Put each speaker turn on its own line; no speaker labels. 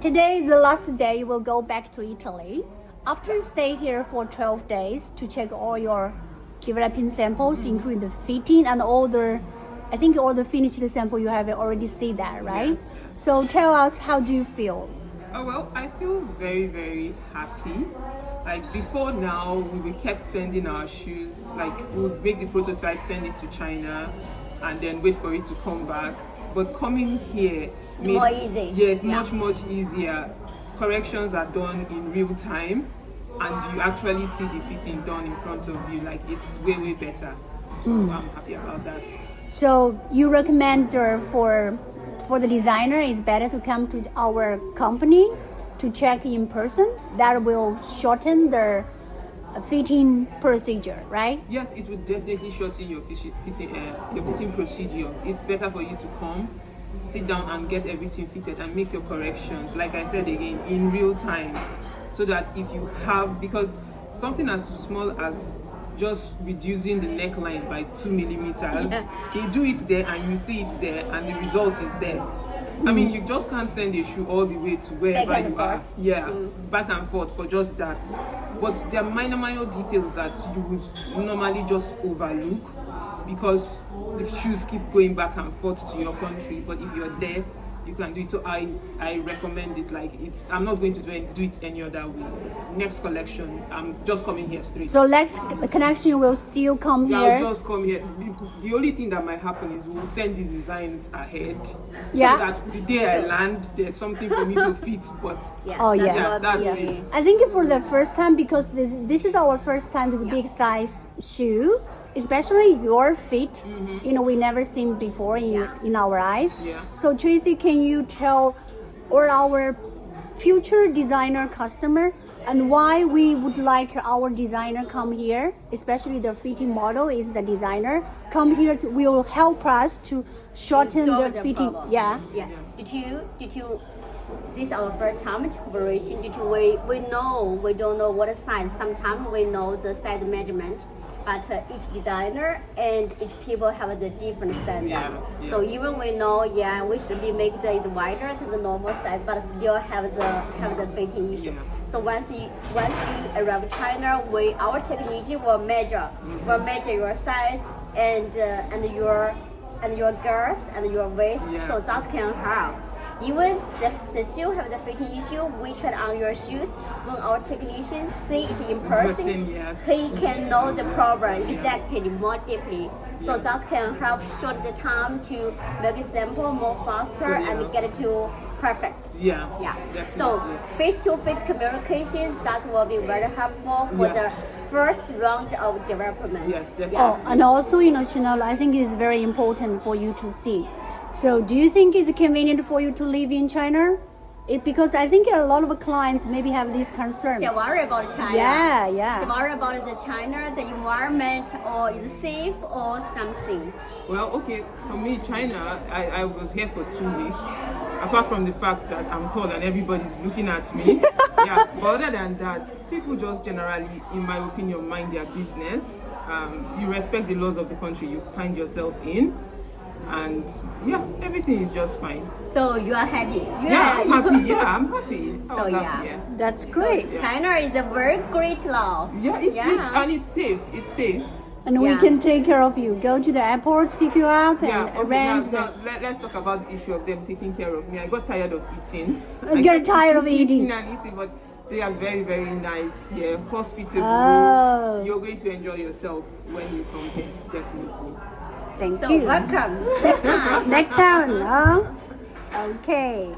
Today is the last day you will go back to Italy. After you stay here for 12 days to check all your developing samples, including the fitting and all the finished sample you have already seen that, right?
Yes.
So tell us, how do you feel?
Oh, well, I feel very, very happy. Like before now, we kept sending our shoes, like we would make the prototype, send it to China, and then wait for it to come back. But coming here made,
More easy.
Yes,
Yeah.
much easier. Corrections are done in real time, and you actually see the fitting done in front of you. Like it's way better. So I'm happy about that.
So you recommend for the designer, it's better to come to our company to check in person. That will shorten the fitting procedure, right?
Yes, it would definitely shorten your fitting procedure. It's better for you to come, sit down and get everything fitted and make your corrections, like I said again, in real time. So that if you have, because something as small as just reducing the neckline by 2 millimeters, they do it there and you see it there and the result is there. I mean, you just can't send a shoe all the way to wherever
Back and
you are.
forth.
Yeah, back and forth for just that. But there are minor details that you would normally just overlook because the shoes keep going back and forth to your country. But if you're there, you can do it. So I recommend it. Like I'm not going to do it any other way. Next collection, I'm just coming here straight.
So next connection will still come
Yeah,
here.
I'll just come here. The only thing that might happen is we'll send these designs ahead.
Yeah.
So that the day I land, there's something for me to fit. But
Yeah.
Oh, yeah.
yeah, that's it.
I think for the first time, because this is our first time to the big size shoe, especially your feet, we never seen before in our eyes.
Yeah.
So Tracy, can you tell all our future designer customer and why we would like our designer come here, especially the fitting model is the designer, come here will help us to shorten
Solve
the
the
fitting.
problem.
Yeah.
Yeah. Due to this is our first time to cooperation. Due to we don't know what size. Sometimes we know the size measurement, but each designer and each people have the different standard.
Yeah.
So even we know, we should be make it wider than the normal size, but still have the fitting issue.
Yeah.
So once you arrive in China, our technician will measure your size and your girth and your waist.
Yeah.
So that can help. Even the shoe have the fitting issue, we try on your shoes. When our technician see it in person,
Yes.
he can know the problem exactly more deeply. So that can help short the time to make a sample more faster and get it to perfect.
Yeah.
Yeah. So
definitely.
face-to-face communication, that will be very helpful for the first round of development.
Yes, definitely.
Oh, and also, Chanel, I think it's very important for you to see. So, do you think it's convenient for you to live in China? Because I think a lot of clients maybe have this concern.
They worry about China.
Yeah.
They worry about the China, the environment, or is it safe or something.
Well, okay, for me, China, I was here for 2 weeks. Apart from the fact that I'm tall and everybody's looking at me. Yeah, but other than that, people just generally, in my opinion, mind their business. You respect the laws of the country you find yourself in. And yeah, everything is just fine.
So you are happy.
I'm happy. Yeah, I'm happy.
So,
I'm
yeah.
happy, yeah.
That's great.
China is a very great law.
Yeah, and it's safe. It's safe.
And we can take care of you. Go to the airport, pick you up, and
Yeah, okay,
arrange
now let's talk about the issue of them taking care of me. I got tired of eating.
You're tired of eating.
and eating, but they are very nice here, hospitable.
Oh.
You're going to enjoy yourself when you come here, definitely.
Thank
So
you.
welcome next time.
Next time, huh? Okay.